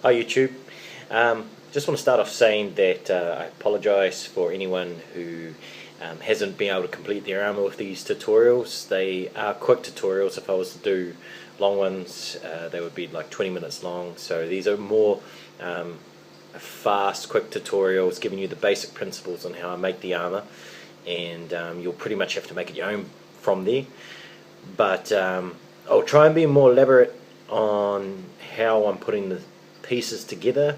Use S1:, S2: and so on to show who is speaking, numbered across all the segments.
S1: Hi YouTube. Just want to start off saying that I apologise for anyone who hasn't been able to complete their Armour with these tutorials. They are quick tutorials. If I was to do long ones, they would be like 20 minutes long. So these are more fast, quick tutorials giving you the basic principles on how I make the Armour, and you'll pretty much have to make it your own from there. But I'll try and be more elaborate on how I'm putting the pieces together,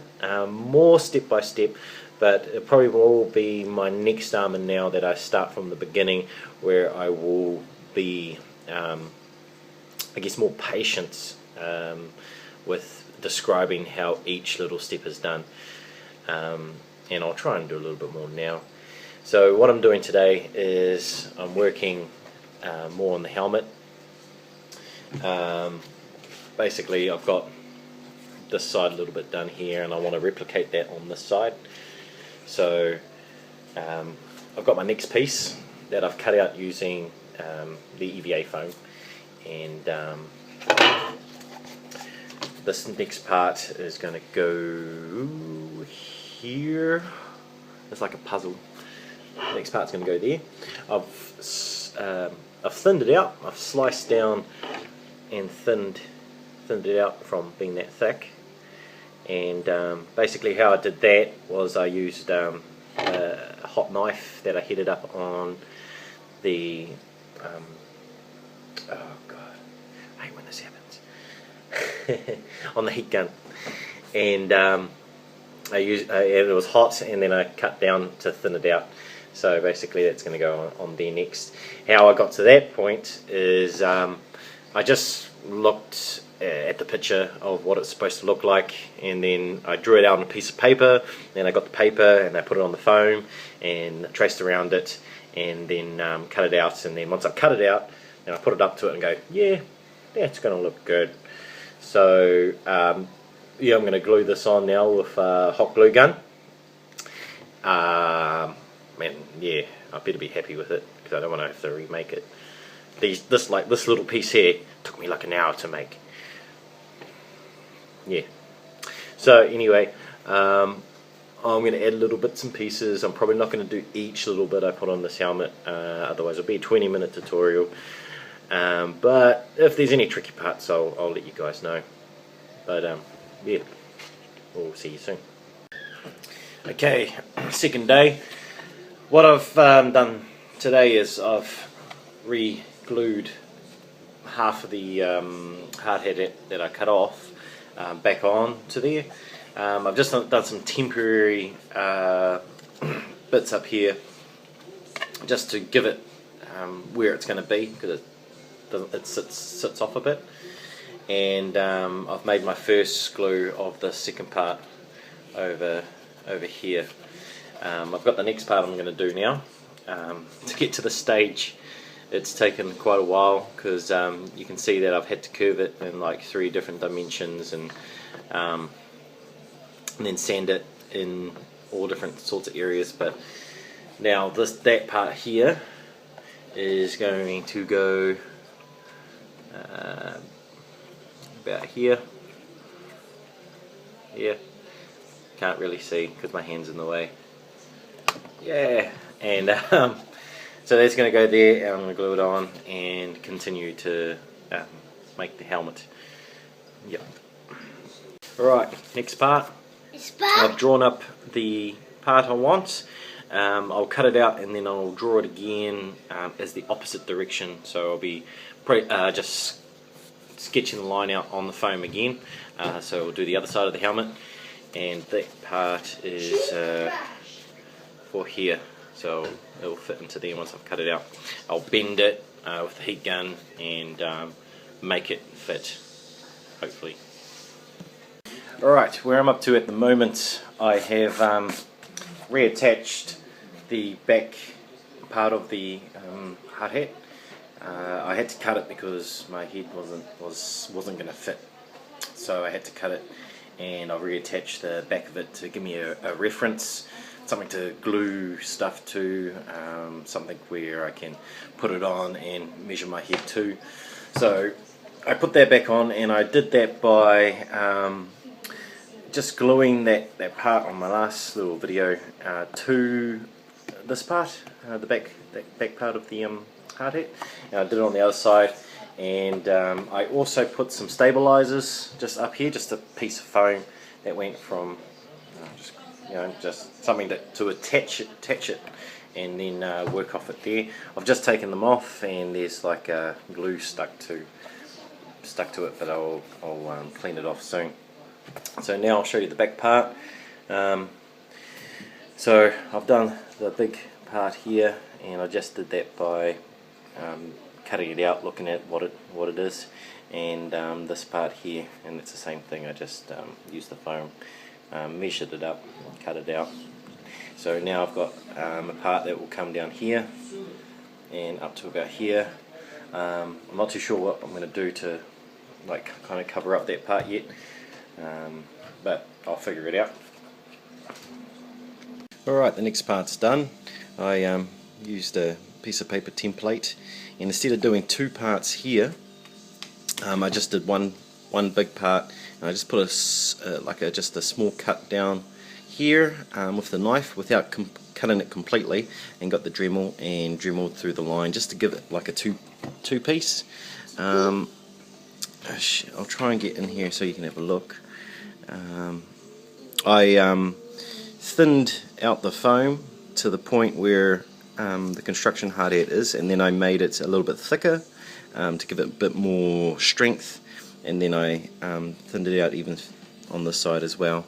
S1: more step by step, but it probably will be my next Armour now that I start from the beginning, where I will be I guess more patient with describing how each little step is done, and I'll try and do a little bit more now. So what I'm doing today is I'm working more on the helmet. Basically I've got this side a little bit done here, and I want to replicate that on this side. So I've got my next piece that I've cut out using the EVA foam, and this next part is going to go here. It's like a puzzle. The next part's going to go there. I've thinned it out. I've sliced down and thinned it out from being that thick, and basically how I did that was I used a hot knife that I heated up on the oh god, I hate when this happens on the heat gun, and it was hot, and then I cut down to thin it out. So basically that's going to go on there next. How I got to that point is I just looked at the picture of what it's supposed to look like, and then I drew it out on a piece of paper. Then I got the paper and I put it on the foam and traced around it, and then cut it out. And then once I cut it out, then I put it up to it and go, yeah, that's going to look good. So yeah, I'm going to glue this on now with a hot glue gun. Man, yeah, I better be happy with it, because I don't want to have to remake it. This little piece here took me like an hour to make. Yeah. So anyway, I'm going to add little bits and pieces. I'm probably not going to do each little bit I put on this helmet, otherwise it'll be a 20-minute tutorial. But if there's any tricky parts, I'll let you guys know. But yeah, we'll see you soon. Okay, second day. What I've done today is I've re-glued half of the hard hat that I cut off back on to there. I've just done some temporary bits up here just to give it where it's going to be, because it sits off a bit. And I've made my first glue of the second part over here. I've got the next part I'm going to do now. To get to the stage, it's taken quite a while, because you can see that I've had to curve it in like 3 different dimensions, and then sand it in all different sorts of areas. But now that part here is going to go about here. Yeah, can't really see because my hand's in the way. Yeah, and so that's going to go there, and I'm going to glue it on and continue to make the helmet. Yep. Alright, next part. I've drawn up the part I want. I'll cut it out, and then I'll draw it again as the opposite direction. So I'll be just sketching the line out on the foam again. So we'll do the other side of the helmet, and that part is for here, so it'll fit into there once I've cut it out. I'll bend it with the heat gun and make it fit, hopefully. Alright, where I'm up to at the moment, I have reattached the back part of the hard hat. I had to cut it because my head wasn't going to fit, so I had to cut it, and I'll reattach the back of it to give me a reference, something to glue stuff to, something where I can put it on and measure my head to. So I put that back on, and I did that by just gluing that part on my last little video to this part, the back part of the hard hat. And I did it on the other side, and I also put some stabilizers just up here, just a piece of foam that went from just something to attach it and then work off it there. I've just taken them off, and there's like glue stuck to it, but I'll clean it off soon. So now I'll show you the back part. So I've done the big part here, and I just did that by cutting it out, looking at what it is, and this part here, and it's the same thing. I just used the foam, measured it up, cut it out. So now I've got a part that will come down here and up to about here. I'm not too sure what I'm going to do to kind of cover up that part yet, but I'll figure it out. Alright, the next part's done. I used a piece of paper template, and instead of doing two parts here, I just did one big part, and I just put just a small cut down here with the knife without cutting it completely, and got the Dremel and dremeled through the line just to give it like a two piece. I'll try and get in here so you can have a look. I thinned out the foam to the point where the construction hard hat is, and then I made it a little bit thicker to give it a bit more strength, and then I thinned it out even on this side as well.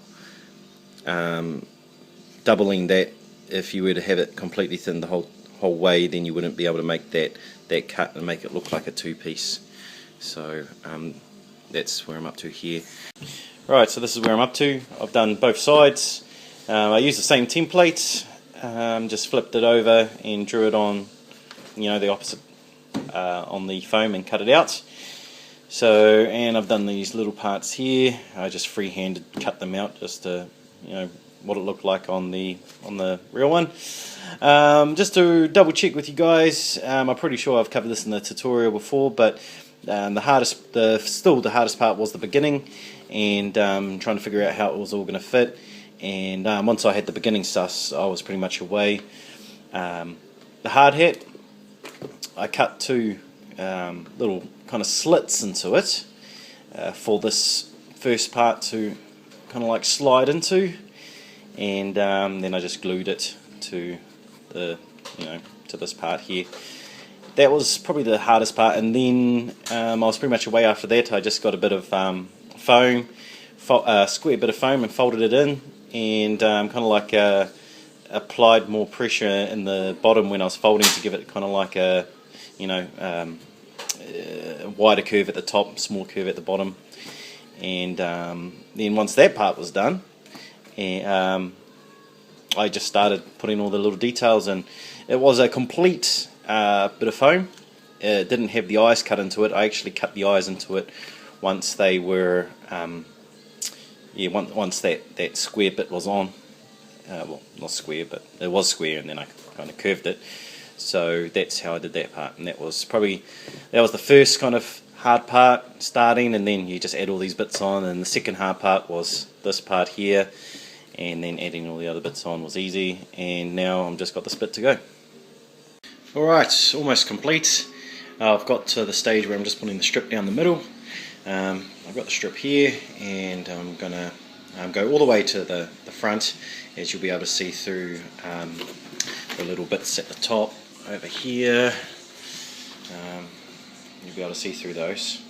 S1: Doubling that, if you were to have it completely thin the whole way, then you wouldn't be able to make that cut and make it look like a two-piece. So that's where I'm up to here. Right, so this is where I'm up to. I've done both sides. I used the same template, just flipped it over and drew it on, the opposite on the foam and cut it out. So, and I've done these little parts here. I just freehanded cut them out just to, what it looked like on the real one. Just to double check with you guys, I'm pretty sure I've covered this in the tutorial before, but the hardest part was the beginning, and trying to figure out how it was all going to fit. And once I had the beginning sus, I was pretty much away. The hard hat, I cut two little kind of slits into it for this first part to kind of like slide into, and then I just glued it to the to this part here. That was probably the hardest part, and then I was pretty much away after that. I just got a bit of foam, square bit of foam, and folded it in, and kind of like applied more pressure in the bottom when I was folding to give it kind of like a wider curve at the top, small curve at the bottom. And then once that part was done, I just started putting all the little details in. It was a complete bit of foam. It didn't have the eyes cut into it. I actually cut the eyes into it once they were once that square bit was on. Well, not square, but it was square, and then I kind of curved it. So that's how I did that part, and that was the first kind of hard part starting, and then you just add all these bits on, and the second hard part was this part here, and then adding all the other bits on was easy, and now I'm just got this bit to go. Alright, almost complete. I've got to the stage where I'm just putting the strip down the middle. I've got the strip here, and I'm going to go all the way to the front, as you'll be able to see through the little bits at the top over here. You'll be able to see through those.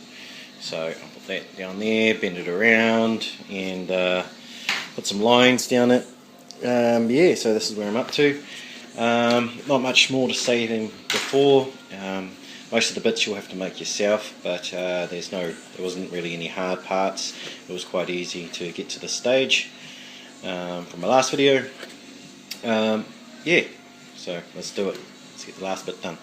S1: So I'll put that down there, bend it around, and put some lines down it. Yeah, so this is where I'm up to. Not much more to say than before. Most of the bits you'll have to make yourself, but there wasn't really any hard parts. It was quite easy to get to this stage from my last video. Yeah, so let's do it. Let's get the last bit done.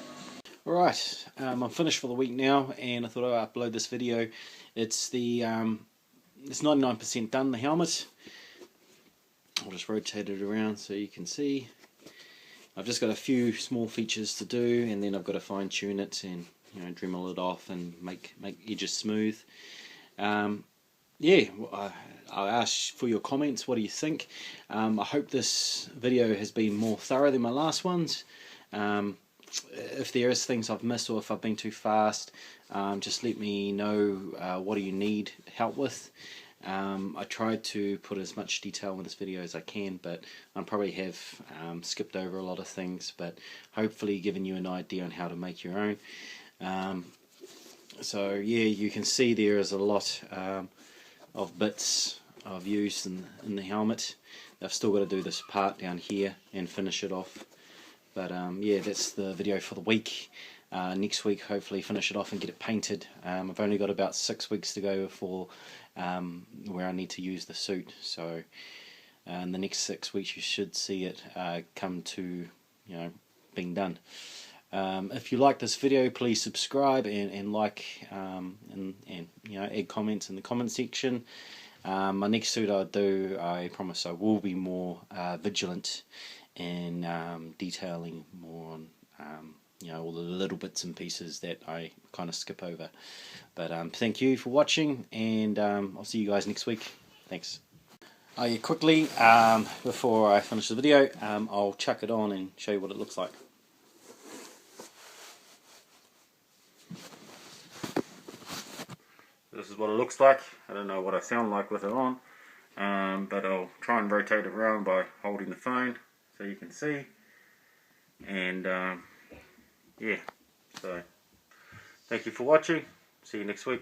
S1: Alright, I'm finished for the week now, and I thought I'd upload this video. It's 99% done, the helmet. I'll just rotate it around so you can see. I've just got a few small features to do, and then I've got to fine tune it and Dremel it off and make edges smooth. Yeah,
S2: yeah, I'll ask for your comments. What do you think? I hope this video has been more thorough than my last ones. If there is things I've missed or if I've been too fast, just let me know what do you need help with. I tried to put as much detail in this video as I can, but I probably have skipped over a lot of things, but hopefully given you an idea on how to make your own. So yeah, you can see there is a lot of bits I've used in the helmet. I've still got to do this part down here and finish it off. But yeah, that's the video for the week. Next week, hopefully finish it off and get it painted. I've only got about 6 weeks to go before where I need to use the suit. So in the next 6 weeks, you should see it come to, being done. If you like this video, please subscribe and like and add comments in the comment section. My next suit I do, I promise I will be more vigilant in detailing more on all the little bits and pieces that I kind of skip over. But thank you for watching, and I'll see you guys next week. Thanks. Yeah, quickly before I finish the video, I'll chuck it on and show you what it looks like. This is what it looks like. I don't know what I sound like with it on, but I'll try and rotate it around by holding the phone so you can see. And yeah, so thank you for watching. See you next week.